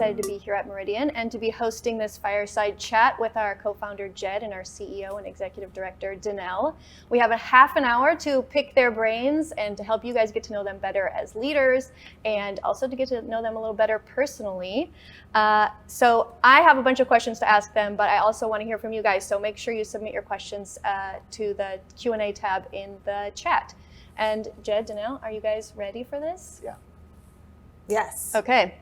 excited to be here at Meridian and to be hosting this Fireside Chat with our co-founder Jed and our CEO and Executive Director Denelle. We have a half an hour to pick their brains and to help you guys get to know them better as leaders and also to get to know them a little better personally. So I have a bunch of questions to ask them, but I also want to hear from you guys. So make sure you submit your questions to the Q&A tab in the chat. And Jed, Denelle, are you guys ready for this? Yeah. Yes. Okay.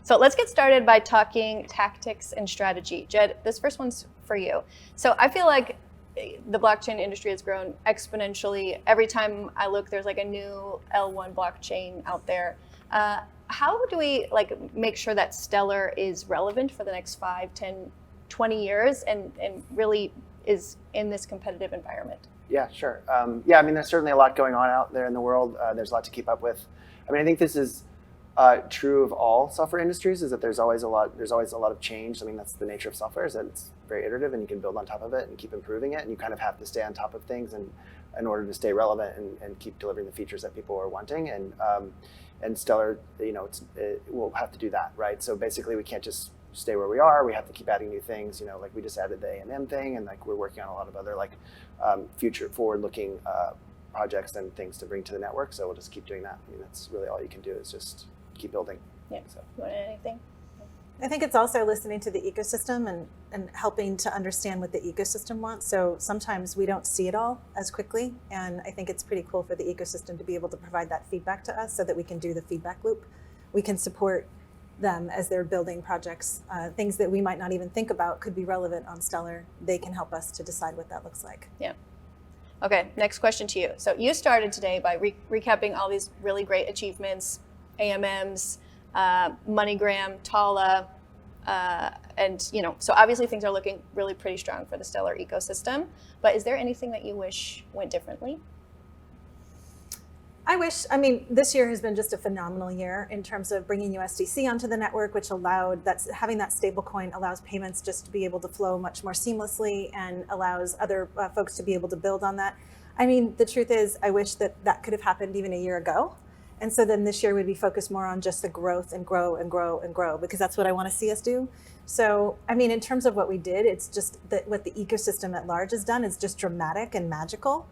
So let's get started by talking tactics and strategy. Jed, this first one's for you. So I feel like the blockchain industry has grown exponentially. Every time I look, there's like a new L1 blockchain out there. How do we make sure that Stellar is relevant for the next 5, 10, 20 years and really is in this competitive environment? Yeah, sure. Yeah, I mean, there's certainly a lot going on out there in the world. There's a lot to keep up with. I mean, I think this is true of all software industries, is that there's always a lot of change. I mean, that's the nature of software, is that it's very iterative and you can build on top of it and keep improving it, and you kind of have to stay on top of things and in order to stay relevant and keep delivering the features that people are wanting. And Stellar, we'll have to do that, right? So basically we can't just stay where we are. We have to keep adding new things, like we just added the A&M thing, and we're working on a lot of other future forward-looking projects and things to bring to the network. So we'll just keep doing that. I mean, that's really all you can do, is just keep building. Yeah. So, you want to add anything? I think it's also listening to the ecosystem and helping to understand what the ecosystem wants. So sometimes we don't see it all as quickly. And I think it's pretty cool for the ecosystem to be able to provide that feedback to us so that we can do the feedback loop. We can support them as they're building projects. Things that we might not even think about could be relevant on Stellar. They can help us to decide what that looks like. Yeah. Okay, next question to you. So you started today by recapping all these really great achievements, AMMs, Moneygram, Tala, and so obviously things are looking really pretty strong for the Stellar ecosystem, but is there anything that you wish went differently? This year has been just a phenomenal year in terms of bringing USDC onto the network, which having that stablecoin allows payments just to be able to flow much more seamlessly and allows other folks to be able to build on that. I mean, the truth is, I wish that could have happened even a year ago. And so then this year would be focused more on just the growth and grow and grow and grow, because that's what I want to see us do. So, I mean, in terms of what we did, it's just that what the ecosystem at large has done is just dramatic and magical.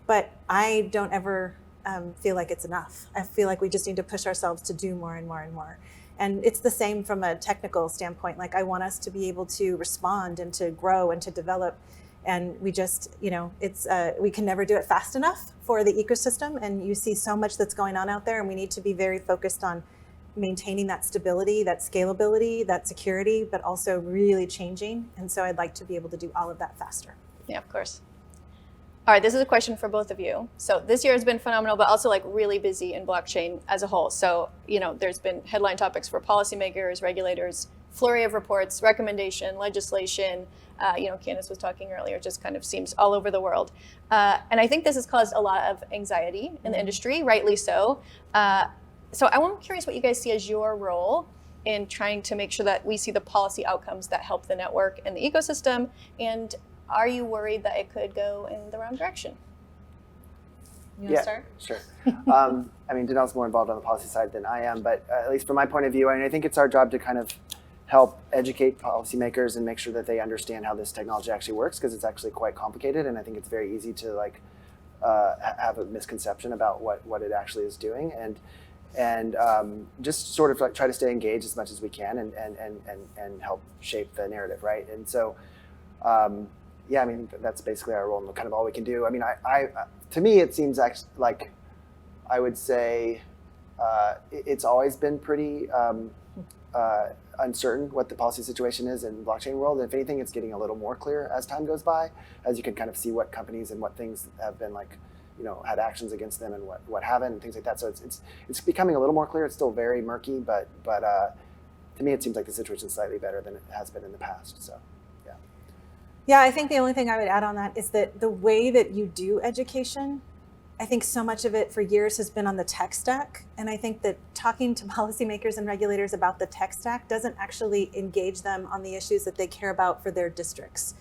But I don't ever feel like it's enough. I feel like we just need to push ourselves to do more and more and more. And it's the same from a technical standpoint. I want us to be able to respond and to grow and to develop. And we just, we can never do it fast enough for the ecosystem. And you see so much that's going on out there, and we need to be very focused on maintaining that stability, that scalability, that security, but also really changing. And so I'd like to be able to do all of that faster. Yeah, of course. All right, this is a question for both of you. So this year has been phenomenal, but also really busy in blockchain as a whole. So, there's been headline topics for policymakers, regulators, flurry of reports, recommendation, legislation. Candace was talking earlier, it just kind of seems all over the world. And I think this has caused a lot of anxiety in the industry, rightly so. So I'm curious what you guys see as your role in trying to make sure that we see the policy outcomes that help the network and the ecosystem. And are you worried that it could go in the wrong direction? You want to start? Sure. Denelle's more involved on the policy side than I am, but at least from my point of view, I think it's our job to kind of help educate policymakers and make sure that they understand how this technology actually works, because it's actually quite complicated, and I think it's very easy to have a misconception about what it actually is doing, and just sort of try to stay engaged as much as we can and help shape the narrative, right? And so, that's basically our role and kind of all we can do. I mean, to me, it seems like I would say it's always been pretty uncertain what the policy situation is in the blockchain world. And if anything, it's getting a little more clear as time goes by, as you can kind of see what companies and what things have been had actions against them and what haven't and things like that. So it's becoming a little more clear. It's still very murky, but to me, it seems like the situation is slightly better than it has been in the past. So. Yeah, I think the only thing I would add on that is that the way that you do education, I think so much of it for years has been on the tech stack. And I think that talking to policymakers and regulators about the tech stack doesn't actually engage them on the issues that they care about for their districts.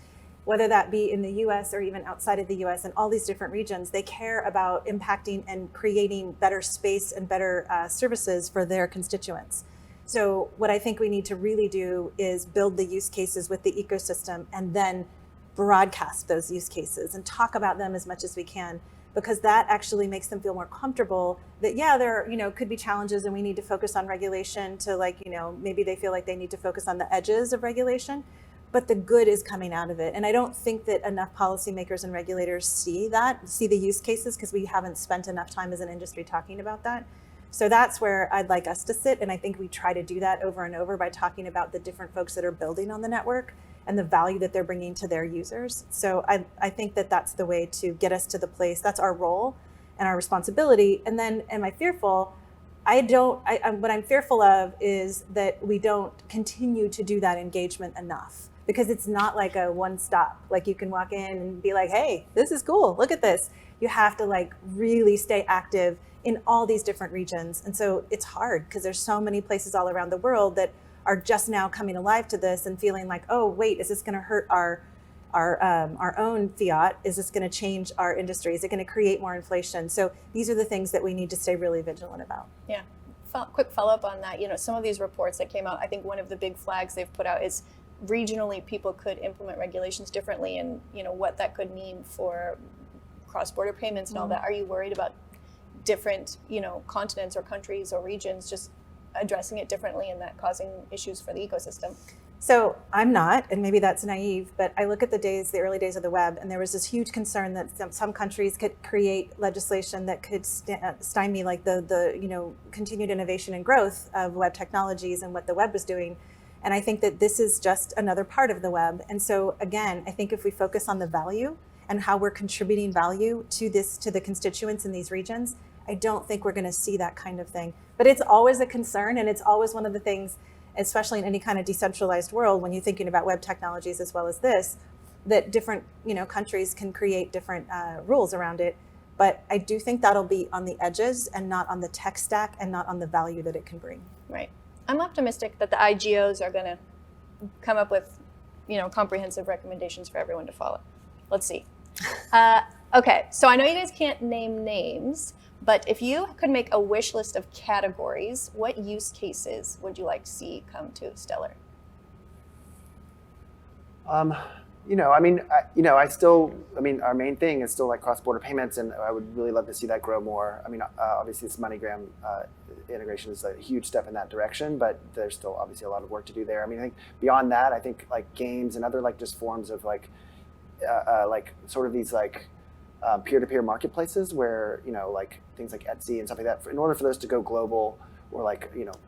Whether that be in the US or even outside of the US and all these different regions, they care about impacting and creating better space and better services for their constituents. So what I think we need to really do is build the use cases with the ecosystem and then broadcast those use cases and talk about them as much as we can, because that actually makes them feel more comfortable that, yeah, there, could be challenges and we need to focus on regulation to maybe they feel like they need to focus on the edges of regulation, but the good is coming out of it. And I don't think that enough policymakers and regulators see the use cases, because we haven't spent enough time as an industry talking about that. So that's where I'd like us to sit. And I think we try to do that over and over by talking about the different folks that are building on the network and the value that they're bringing to their users. So I think that that's the way to get us to the place. That's our role and our responsibility. And then, am I fearful? What I'm fearful of is that we don't continue to do that engagement enough, because it's not like a one stop. Like you can walk in and be like, hey, this is cool, look at this. You have to really stay active in all these different regions. And so it's hard because there's so many places all around the world that are just now coming alive to this and feeling like, oh, wait, is this going to hurt our own fiat? Is this going to change our industry? Is it going to create more inflation? So these are the things that we need to stay really vigilant about. Yeah. Quick follow-up on that. Some of these reports that came out, I think one of the big flags they've put out is regionally people could implement regulations differently, and what that could mean for cross-border payments and all that. Are you worried about different continents or countries or regions just addressing it differently and that causing issues for the ecosystem? So I'm not, and maybe that's naive, but I look at the early days of the web, and there was this huge concern that some countries could create legislation that could stymie the continued innovation and growth of web technologies and what the web was doing. And I think that this is just another part of the web. And so again, I think if we focus on the value and how we're contributing value to the constituents in these regions, I don't think we're going to see that kind of thing. But it's always a concern, and it's always one of the things, especially in any kind of decentralized world, when you're thinking about web technologies as well as this, that different countries can create different rules around it. But I do think that'll be on the edges and not on the tech stack and not on the value that it can bring. Right. I'm optimistic that the IGOs are going to come up with comprehensive recommendations for everyone to follow. Let's see. Okay, so I know you guys can't name names, but if you could make a wish list of categories, what use cases would you like to see come to Stellar? Our main thing is still cross-border payments, and I would really love to see that grow more. Obviously this Moneygram integration is a huge step in that direction, but there's still obviously a lot of work to do there. I think beyond that, I think games and other just forms of sort of these peer-to-peer marketplaces where things like Etsy and stuff like that. In order for those to go global, or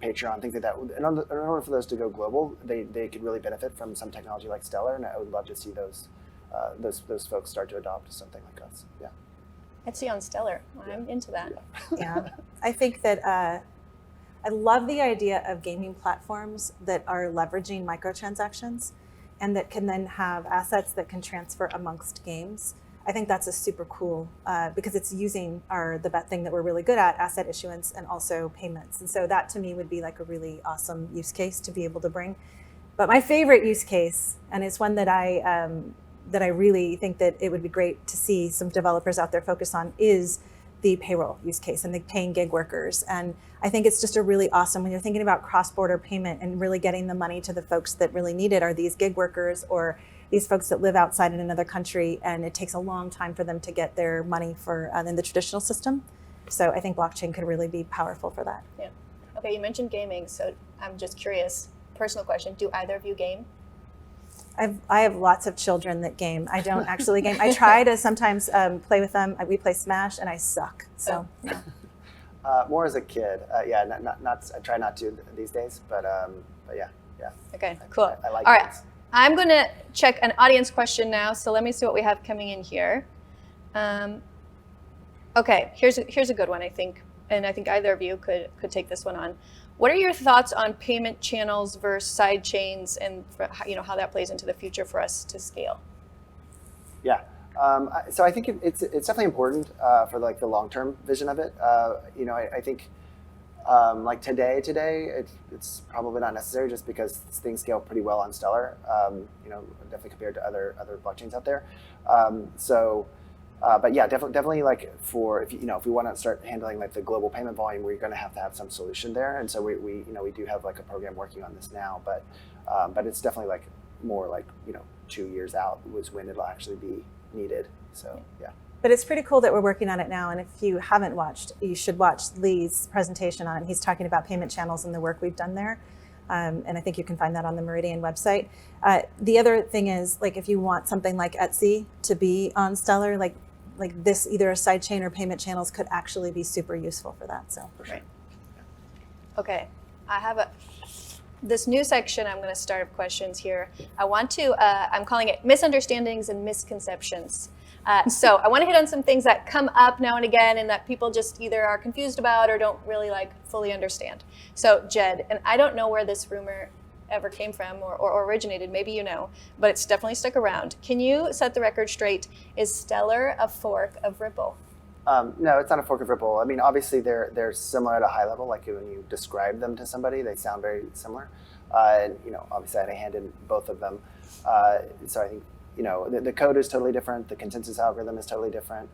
Patreon, things like that. In order for those to go global, they could really benefit from some technology like Stellar, and I would love to see those folks start to adopt something like us. Yeah. Etsy on Stellar. I'm into that. Yeah, I think that I love the idea of gaming platforms that are leveraging microtransactions and that can then have assets that can transfer amongst games. I think that's a super cool, because it's using the thing that we're really good at, asset issuance and also payments. And so that to me would be a really awesome use case to be able to bring. But my favorite use case, and it's one that I really think that it would be great to see some developers out there focus on, is the payroll use case and the paying gig workers. And I think it's just a really awesome, when you're thinking about cross-border payment and really getting the money to the folks that really need it, are these gig workers or these folks that live outside in another country, and it takes a long time for them to get their money in the traditional system. So I think blockchain could really be powerful for that. Yeah. Okay, you mentioned gaming, so I'm just curious, personal question, do either of you game? I have lots of children that game. I don't actually game. I try to sometimes play with them. We play Smash, and I suck. So yeah. More as a kid. Not. I try not to these days, but yeah. Okay, cool. I like all right. games. I'm going to check an audience question now, so let me see what we have coming in here. Okay, here's a good one, I think, and I think either of you could take this one on. What are your thoughts on payment channels versus side chains, and how that plays into the future for us to scale? Yeah, so I think it's definitely important for the long-term vision of it. I think today it's probably not necessary, just because things scale pretty well on Stellar. Definitely compared to other blockchains out there. But yeah, definitely like for if we want to start handling like the global payment volume, we're going to have some solution there. And so we do have like a program working on this now, but it's definitely like more like 2 years out was when it'll actually be needed. So yeah. But it's pretty cool that we're working on it now. And if you haven't watched, you should watch Lee's presentation on it. He's talking about payment channels and the work we've done there. And I think you can find that on the Meridian website. The other thing is, like, if you want something like Etsy to be on Stellar, like this, either a sidechain or payment channels could actually be super useful for that. So for sure. Right. Okay, I have this new section. I'm going to start with questions here. I want to. I'm calling it misunderstandings and misconceptions. So I want to hit on some things that come up now and again and that people just either are confused about or don't really like fully understand. So Jed, and I don't know where this rumor ever came from or originated, maybe you know, but it's definitely stuck around. Can you set the record straight? Is Stellar a fork of Ripple? No, it's not a fork of Ripple. I mean, obviously they're similar at a high level. Like when you describe them to somebody, they sound very similar. And obviously I had a hand in both of them. So I think the code is totally different. The consensus algorithm is totally different.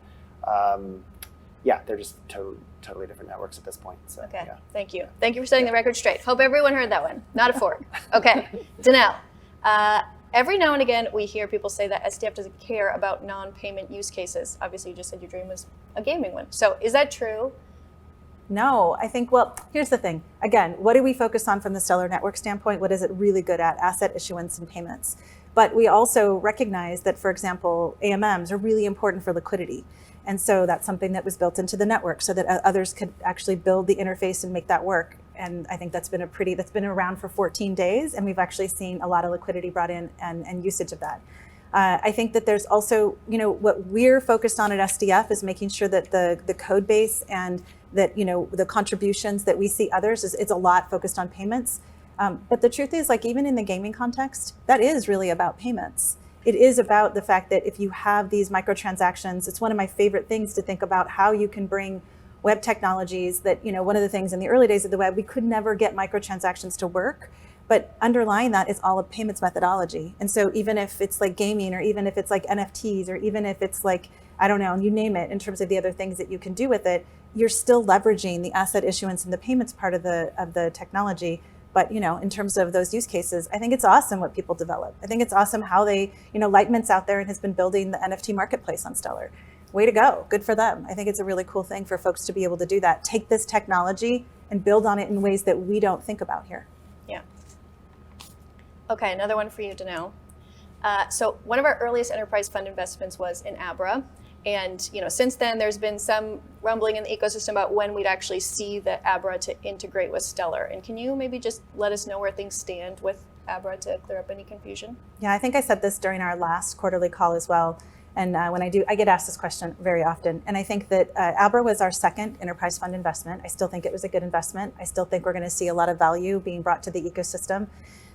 Yeah, they're just totally different networks at this point. So, okay, yeah. Thank you. Thank you for setting the record straight. Hope everyone heard that one. Not a fork. Okay, Denelle. Every now and again, we hear people say that SDF doesn't care about non-payment use cases. Obviously, you just said your dream was a gaming one. So is that true? No, I think, well, here's the thing. Again, what do we focus on from the Stellar network standpoint? What is it really good at? Asset issuance and payments. But we also recognize that, for example, AMMs are really important for liquidity. And so that's something that was built into the network so that others could actually build the interface and make that work. And I think that's been around for 14 days. And we've actually seen a lot of liquidity brought in and usage of that. I think that there's also, what we're focused on at SDF is making sure that the code base and that, the contributions that we see others it's a lot focused on payments. But the truth is, like, even in the gaming context, that is really about payments. It is about the fact that if you have these microtransactions, it's one of my favorite things to think about how you can bring web technologies that, one of the things in the early days of the web, we could never get microtransactions to work. But underlying that is all of payments methodology. And so even if it's like gaming, or even if it's like NFTs, or even if it's like, I don't know, you name it, in terms of the other things that you can do with it, you're still leveraging the asset issuance and the payments part of the technology. But, in terms of those use cases, I think it's awesome what people develop. I think it's awesome how they, Lightment's out there and has been building the NFT marketplace on Stellar. Way to go. Good for them. I think it's a really cool thing for folks to be able to do that. Take this technology and build on it in ways that we don't think about here. Yeah. Okay, another one for you to know. So one of our earliest enterprise fund investments was in Abra. And since then, there's been some rumbling in the ecosystem about when we'd actually see the Abra to integrate with Stellar. And can you maybe just let us know where things stand with Abra to clear up any confusion? Yeah, I think I said this during our last quarterly call as well. And when I get asked this question very often. And I think that Abra was our second enterprise fund investment. I still think it was a good investment. I still think we're going to see a lot of value being brought to the ecosystem.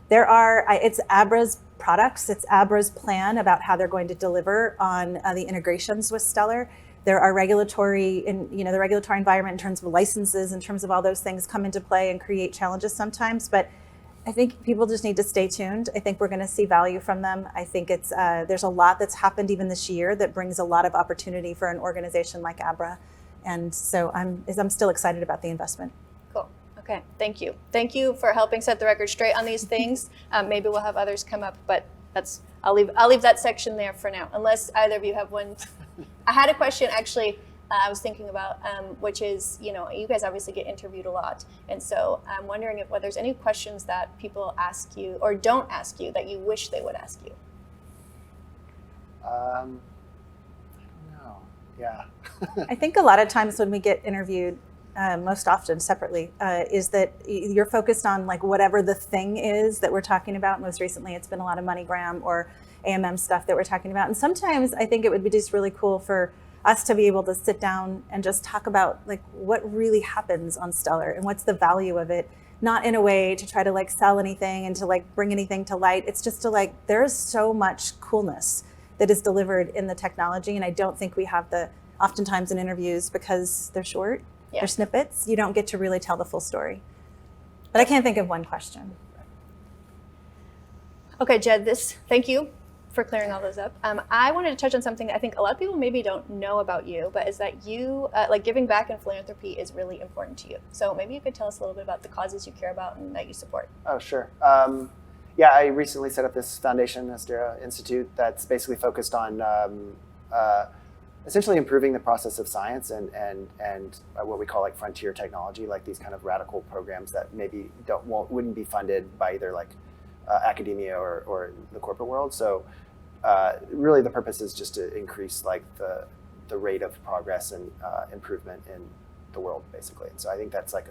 It's Abra's products, it's Abra's plan about how they're going to deliver on the integrations with Stellar. There are the regulatory environment in terms of licenses, in terms of all those things come into play and create challenges sometimes. But I think people just need to stay tuned. I think we're going to see value from them. I think there's a lot that's happened even this year that brings a lot of opportunity for an organization like Abra. And so I'm still excited about the investment. Okay, thank you. Thank you for helping set the record straight on these things. Maybe we'll have others come up, but I'll leave that section there for now, unless either of you have one. I had a question actually I was thinking about, which is, you guys obviously get interviewed a lot. And so I'm wondering whether there's any questions that people ask you or don't ask you that you wish they would ask you. I don't know. Yeah. I think a lot of times when we get interviewed, most often separately, is that you're focused on like whatever the thing is that we're talking about. Most recently, it's been a lot of Moneygram or AMM stuff that we're talking about. And sometimes I think it would be just really cool for us to be able to sit down and just talk about like what really happens on Stellar and what's the value of it, not in a way to try to like sell anything and to like bring anything to light. It's just to like, there's so much coolness that is delivered in the technology. And I don't think we have oftentimes in interviews, because they're short, they're snippets, you don't get to really tell the full story. But I can't think of one question. Okay, Jed, thank you for clearing all those up. I wanted to touch on something that I think a lot of people maybe don't know about you, but is that you, like giving back and philanthropy is really important to you. So maybe you could tell us a little bit about the causes you care about and that you support. Oh, sure. Yeah, I recently set up this foundation, Astera Institute, that's basically focused on essentially improving the process of science and what we call like frontier technology, like these kind of radical programs that maybe wouldn't be funded by either like academia or the corporate world. So really the purpose is just to increase like the rate of progress and improvement in the world, basically. And so I think that's like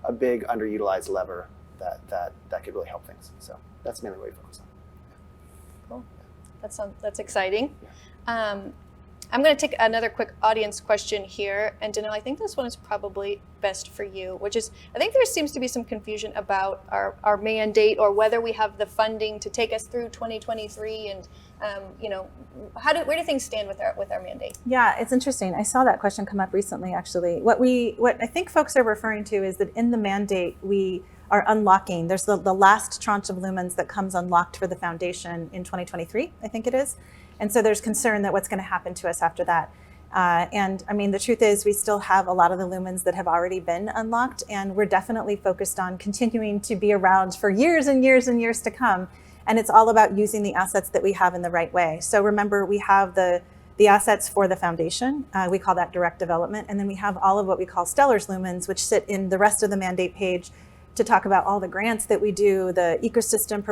a big underutilized lever that could really help things. So that's mainly what we focus on. Cool. That's exciting. Yeah. I'm going to take another quick audience question here. And Denelle, I think this one is probably best for you, which is, I think there seems to be some confusion about our mandate or whether we have the funding to take us through 2023 and, where do things stand with our mandate? Yeah, it's interesting. I saw that question come up recently, actually. What I think folks are referring to is that in the mandate, we are unlocking. There's the last tranche of lumens that comes unlocked for the foundation in 2023, I think it is. And so there's concern that what's going to happen to us after that. And I mean, the truth is we still have a lot of the lumens that have already been unlocked, and we're definitely focused on continuing to be around for years and years and years to come. And it's all about using the assets that we have in the right way. So remember, we have the assets for the foundation. We call that direct development. And then we have all of what we call Stellar's lumens, which sit in the rest of the mandate page to talk about all the grants that we do, the ecosystem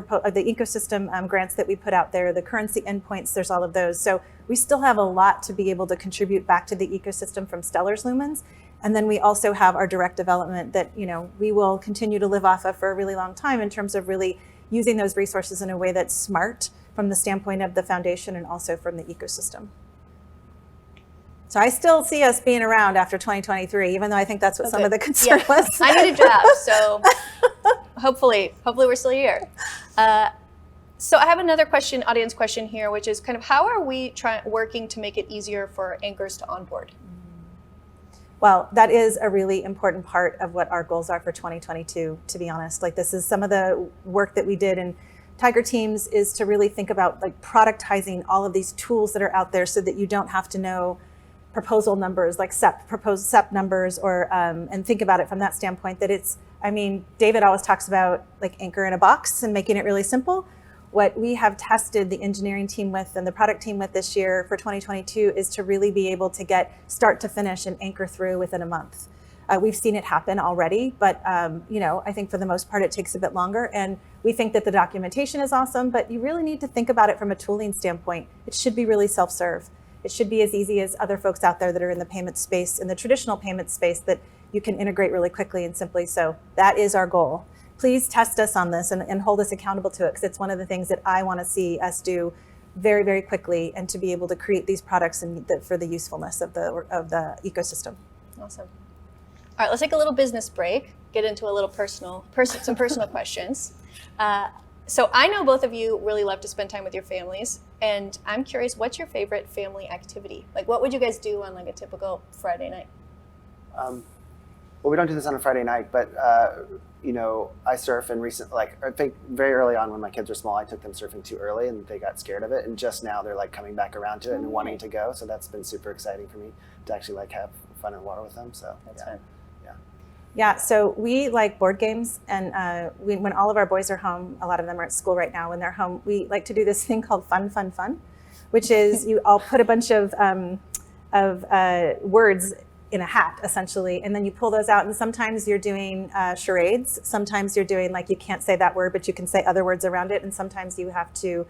grants that we put out there, the currency endpoints, there's all of those. So we still have a lot to be able to contribute back to the ecosystem from Stellar's lumens. And then we also have our direct development that we will continue to live off of for a really long time in terms of really using those resources in a way that's smart from the standpoint of the foundation and also from the ecosystem. So I still see us being around after 2023, even though I think that's what some of the concern was. I need a job, so hopefully we're still here. So I have another audience question here, which is kind of how are we working to make it easier for anchors to onboard? Well, that is a really important part of what our goals are for 2022, to be honest. Like this is some of the work that we did in Tiger Teams is to really think about like productizing all of these tools that are out there so that you don't have to know proposal numbers like proposed SEP numbers or and think about it from that standpoint that David always talks about like anchor in a box and making it really simple. What we have tested the engineering team with and the product team with this year for 2022 is to really be able to get start to finish and anchor through within a month. We've seen it happen already, but I think for the most part it takes a bit longer, and we think that the documentation is awesome, but you really need to think about it from a tooling standpoint. It should be really self-serve. It should be as easy as other folks out there that are in the payment space, in the traditional payment space, that you can integrate really quickly and simply. So that is our goal. Please test us on this and hold us accountable to it, because it's one of the things that I want to see us do very, very quickly, and to be able to create these products for the usefulness of the ecosystem. Awesome. All right, let's take a little business break, get into a little some personal questions. So I know both of you really love to spend time with your families, and I'm curious, what's your favorite family activity? Like, what would you guys do on like a typical Friday night? Well, we don't do this on a Friday night, but I surf, and I think very early on when my kids were small, I took them surfing too early and they got scared of it, and just now they're like coming back around to it and wanting to go. So that's been super exciting for me to actually like have fun in water with them. So that's fun. Yeah, so we like board games, and when all of our boys are home, a lot of them are at school right now, when they're home, we like to do this thing called fun, which is you all put a bunch of words in a hat, essentially, and then you pull those out, and sometimes you're doing charades, sometimes you're doing like you can't say that word, but you can say other words around it, and sometimes you have to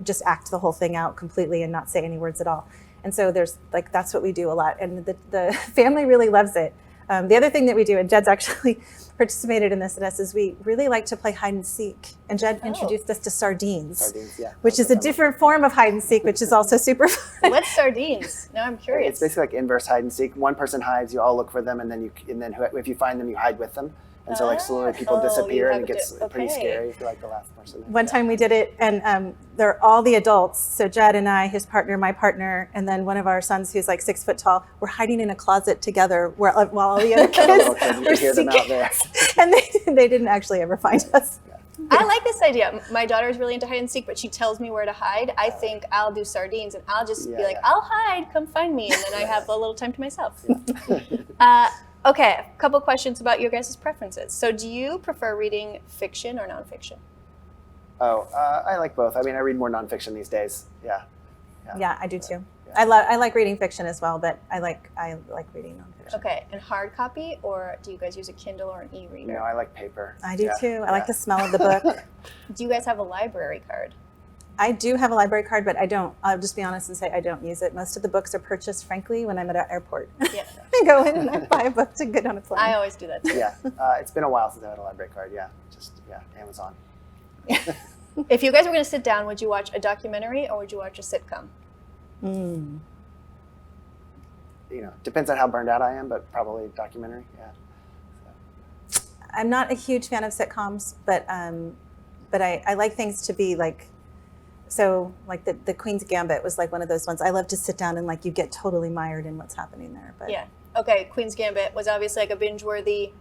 just act the whole thing out completely and not say any words at all. And so that's what we do a lot, and the family really loves it. The other thing that we do, and Jed's actually participated in this at us, is we really like to play hide and seek. And Jed introduced us to sardines, which is a different form of hide and seek, which is also super fun. What's sardines? Now I'm curious. It's basically like inverse hide and seek. One person hides, you all look for them, and then if you find them, you hide with them. And so like slowly people disappear, and it gets pretty scary if you're like the last person. One time we did it, and they're all the adults. So Jed and I, his partner, my partner, and then one of our sons who's like 6 foot tall, we're hiding in a closet together while all the other kids were seeking. And they didn't actually ever find us. I like this idea. My daughter is really into hide and seek, but she tells me where to hide. I think I'll do sardines, and I'll just be like, I'll hide, come find me, and then I have a little time to myself. Okay, a couple questions about your guys' preferences. So do you prefer reading fiction or nonfiction? Oh, I like both. I mean, I read more nonfiction these days. Yeah. Yeah, I do too. Yeah. I like reading fiction as well, but I like reading nonfiction. Okay, and hard copy, or do you guys use a Kindle or an e-reader? No, I like paper. I do too. I like the smell of the book. Do you guys have a library card? I do have a library card, but I'll just be honest and say I don't use it. Most of the books are purchased, frankly, when I'm at an airport. Yeah. I go in and I buy a book to get on a plane. I always do that too. Yeah, it's been a while since I had a library card. Yeah, Amazon. If you guys were going to sit down, would you watch a documentary or would you watch a sitcom? Depends on how burned out I am, but probably documentary. Yeah. So. I'm not a huge fan of sitcoms, but I like things to be like. So like the Queen's Gambit was like one of those ones. I love to sit down and like you get totally mired in what's happening there. But yeah. Okay. Queen's Gambit was obviously like a binge-worthy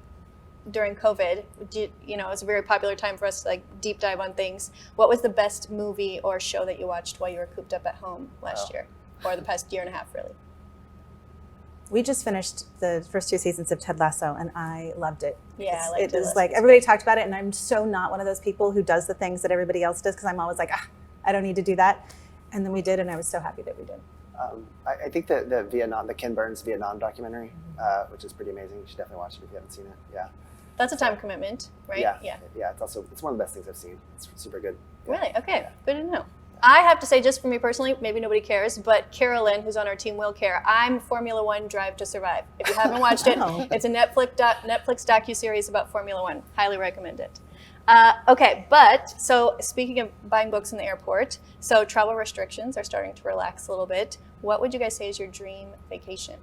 during COVID. It was a very popular time for us to like deep dive on things. What was the best movie or show that you watched while you were cooped up at home last year, or the past year and a half, really? We just finished the first 2 seasons of Ted Lasso, and I loved it. Yeah, I liked it. It was Lasso. like everybody talked about it, and I'm so not one of those people who does the things that everybody else does because I'm always like, I don't need to do that. And then we did, and I was so happy that we did. I think the Ken Burns Vietnam documentary, which is pretty amazing. You should definitely watch it if you haven't seen it. Yeah. That's a time commitment, right? Yeah. It's one of the best things I've seen. It's super good. Yeah. Really? Okay. Yeah. Good to know. I have to say, just for me personally, maybe nobody cares, but Carolyn, who's on our team, will care. I'm Formula One Drive to Survive. If you haven't watched it, it's a Netflix docuseries about Formula One. Highly recommend it. Okay, so speaking of buying books in the airport, so travel restrictions are starting to relax a little bit. What would you guys say is your dream vacation?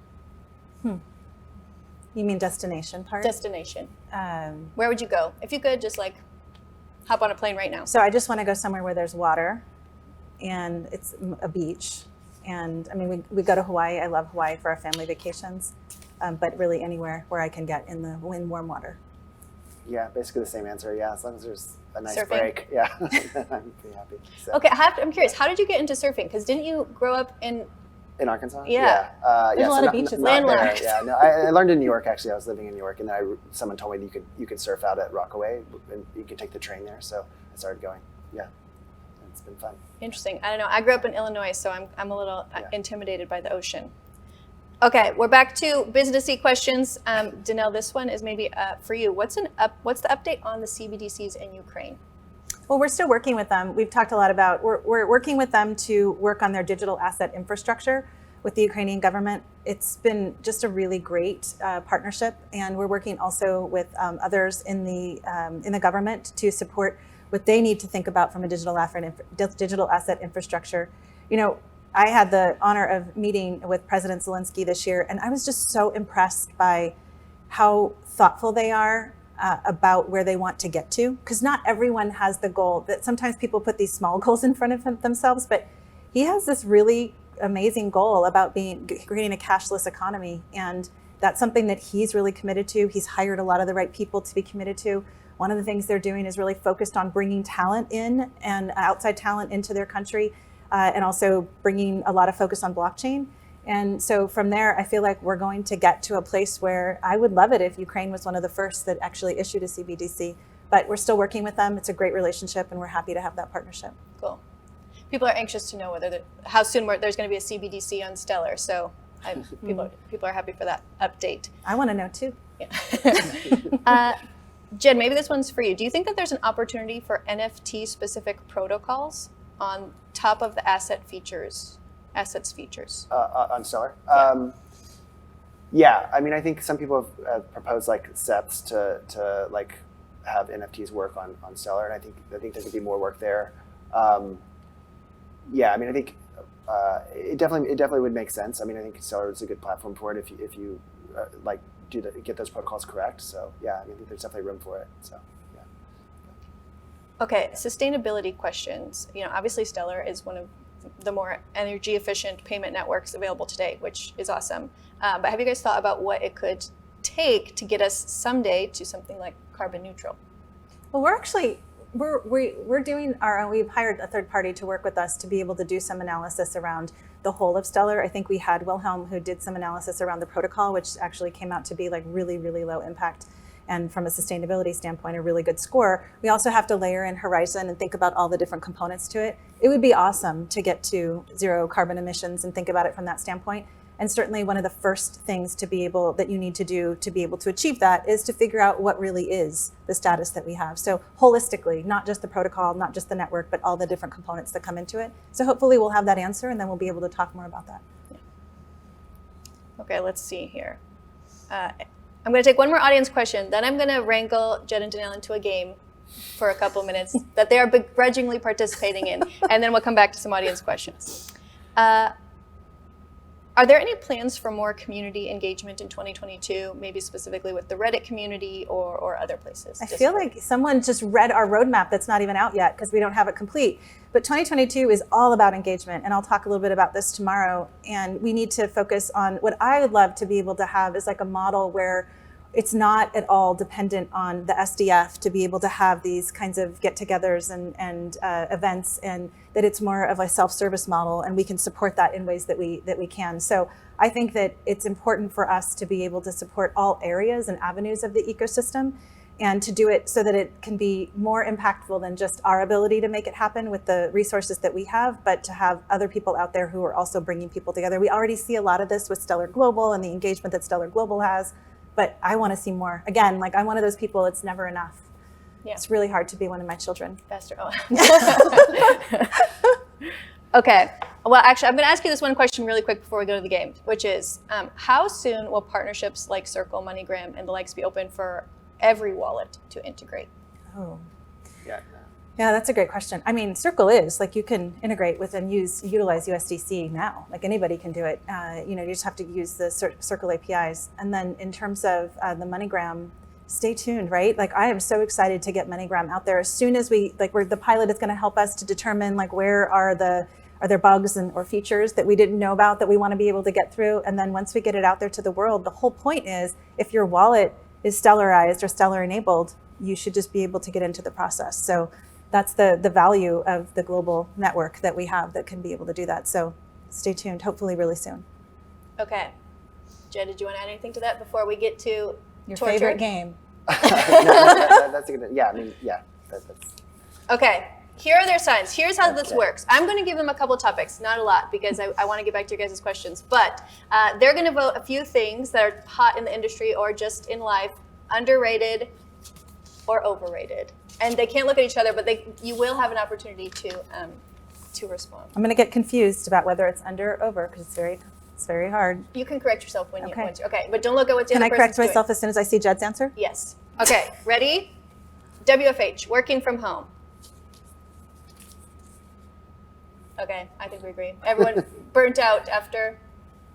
You mean destination part? Destination. Where would you go? If you could just like hop on a plane right now. So I just want to go somewhere where there's water and it's a beach. And I mean, we go to Hawaii. I love Hawaii for our family vacations, but really anywhere where I can get in warm water. Yeah, basically the same answer. Yeah, as long as there's a nice Surfing? break. Yeah, I'm pretty happy. So. Okay, I'm curious. How did you get into surfing? Because didn't you grow up in Arkansas? Yeah. There's a lot of beaches. Landlocked. Yeah, no, I learned in New York, actually. I was living in New York, and then someone told me that you could surf out at Rockaway, and you could take the train there. So I started going. Yeah, it's been fun. Interesting. I don't know. I grew up in Illinois, so I'm a little intimidated by the ocean. Okay, we're back to businessy questions. Denelle, this one is maybe for you. What's the update on the CBDCs in Ukraine? Well, we're still working with them. We've talked a lot about, we're working with them to work on their digital asset infrastructure with the Ukrainian government. It's been just a really great partnership, and we're working also with others in the government to support what they need to think about from a digital asset infrastructure. I had the honor of meeting with President Zelensky this year, and I was just so impressed by how thoughtful they are about where they want to get to, because not everyone has the goal. That sometimes people put these small goals in front of themselves, but he has this really amazing goal about creating a cashless economy, and that's something that he's really committed to. He's hired a lot of the right people to be committed to. One of the things they're doing is really focused on bringing talent in and outside talent into their country, and also bringing a lot of focus on blockchain. And so from there, I feel like we're going to get to a place where I would love it if Ukraine was one of the first that actually issued a CBDC. But we're still working with them. It's a great relationship, and we're happy to have that partnership. Cool. People are anxious to know how soon there's going to be a CBDC on Stellar. So people are happy for that update. I want to know too. Yeah. Jed, maybe this one's for you. Do you think that there's an opportunity for NFT-specific protocols on top of the assets features? On Stellar? Yeah. Yeah, I mean, I think some people have proposed like steps to like have NFTs work on Stellar, and I think there could be more work there. Yeah, I mean, I think it definitely would make sense. I mean, I think Stellar is a good platform for it if you like get those protocols correct. So yeah, I mean, I think there's definitely room for it. So yeah. Okay, sustainability questions. Obviously Stellar is one of the more energy efficient payment networks available today, which is awesome. But have you guys thought about what it could take to get us someday to something like carbon neutral? Well, we're actually We're doing our own. We've hired a third party to work with us to be able to do some analysis around the whole of Stellar. I think we had Wilhelm who did some analysis around the protocol, which actually came out to be like really, really low impact. And from a sustainability standpoint, a really good score. We also have to layer in Horizon and think about all the different components to it. It would be awesome to get to zero carbon emissions and think about it from that standpoint. And certainly one of the first things that you need to do to be able to achieve that is to figure out what really is the status that we have. So holistically, not just the protocol, not just the network, but all the different components that come into it. So hopefully we'll have that answer and then we'll be able to talk more about that. Yeah. Okay, let's see here. I'm going to take one more audience question, then I'm going to wrangle Jed and Denelle into a game for a couple minutes that they are begrudgingly participating in, and then we'll come back to some audience questions. Are there any plans for more community engagement in 2022, maybe specifically with the Reddit community or other places? I feel like someone just read our roadmap that's not even out yet because we don't have it complete. But 2022 is all about engagement, and I'll talk a little bit about this tomorrow. And we need to focus on what I would love to be able to have is like a model where it's not at all dependent on the SDF to be able to have these kinds of get-togethers and events, and that it's more of a self-service model, and we can support that in ways that we can. So I think that it's important for us to be able to support all areas and avenues of the ecosystem, and to do it so that it can be more impactful than just our ability to make it happen with the resources that we have, but to have other people out there who are also bringing people together. We already see a lot of this with Stellar Global and the engagement that Stellar Global has. But I want to see more. Again, like I'm one of those people, it's never enough. Yeah. It's really hard to be one of my children. Faster. Oh. Okay. Well, actually, I'm going to ask you this one question really quick before we go to the game, which is, how soon will partnerships like Circle, Moneygram, and the likes be open for every wallet to integrate? Oh. Yeah. Yeah, that's a great question. I mean, Circle is like you can integrate with and utilize USDC now. Like anybody can do it. You just have to use the Circle APIs. And then in terms of the Moneygram, stay tuned, right? Like I am so excited to get Moneygram out there as soon as the pilot is going to help us to determine like where are there bugs or features that we didn't know about that we want to be able to get through. And then once we get it out there to the world, the whole point is if your wallet is Stellarized or Stellar enabled, you should just be able to get into the process. So that's the value of the global network that we have that can be able to do that. So stay tuned, hopefully really soon. Okay. Jed, did you want to add anything to that before we get to your torture? favorite game? That's a good, yeah, I mean, yeah. That's. Okay. Here are their signs. Here's how this works. I'm going to give them a couple topics, not a lot, because I want to get back to your guys' questions. But they're going to vote a few things that are hot in the industry or just in life, underrated or overrated. And they can't look at each other, but you will have an opportunity to respond. I'm going to get confused about whether it's under or over because it's very hard. You can correct yourself when you want to. Okay, but don't look at what the other other Can person's I correct myself doing. as soon as I see Jed's answer? Yes. Okay, ready? WFH, working from home. Okay, I think we agree. Everyone burnt out after.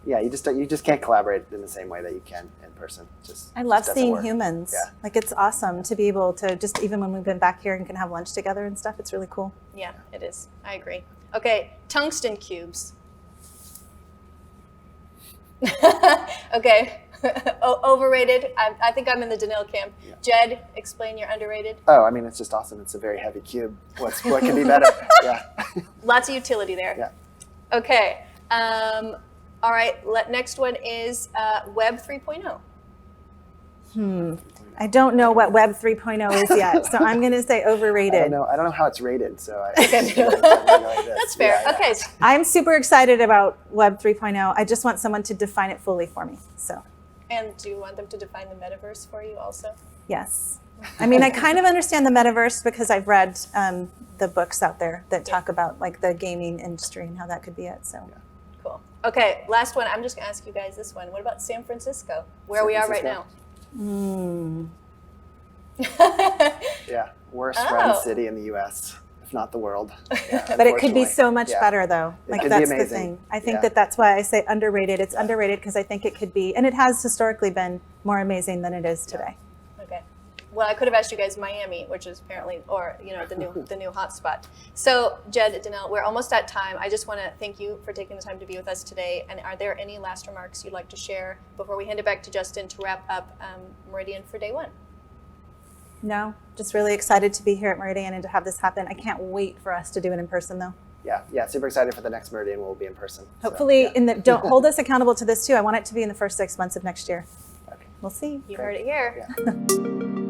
Yeah, you just can't collaborate in the same way that you can in person. I love just seeing work. humans. Yeah. Like it's awesome to be able to just even when we've been back here and can have lunch together and stuff. It's really cool. Yeah, it is. I agree. Okay, tungsten cubes. Okay. Overrated. I think I'm in the Denelle camp. Yeah. Jed, explain your underrated. Oh, I mean, it's just awesome. It's a very heavy cube. What can be better? Yeah. Lots of utility there. Yeah. Okay. All right. Next one is Web 3.0. I don't know what Web 3.0 is yet, so I'm going to say overrated. I don't know how it's rated, so That's fair. Yeah, okay. I'm super excited about Web 3.0. I just want someone to define it fully for me. So. And do you want them to define the metaverse for you also? Yes. I mean, I kind of understand the metaverse because I've read the books out there that talk about like the gaming industry and how that could be it. So. Yeah. Cool. Okay, last one. I'm just going to ask you guys this one. What about San Francisco, where we are right now? Yeah, worst run city in the U.S., if not the world. Yeah, but it could be so much better, though. Like that's the thing. I think that's why I say underrated. It's underrated because I think it could be, and it has historically been more amazing than it is today. Okay. Well, I could have asked you guys Miami, which is apparently, or the new hotspot. So, Jed, Denelle, we're almost at time. I just want to thank you for taking the time to be with us today. And are there any last remarks you'd like to share before we hand it back to Justin to wrap up Meridian for day one? No, just really excited to be here at Meridian and to have this happen. I can't wait for us to do it in person, though. Yeah, super excited for the next Meridian. We'll be in person. Hopefully, don't hold us accountable to this too. I want it to be in the first 6 months of next year. Okay. We'll see. You heard it here. Yeah.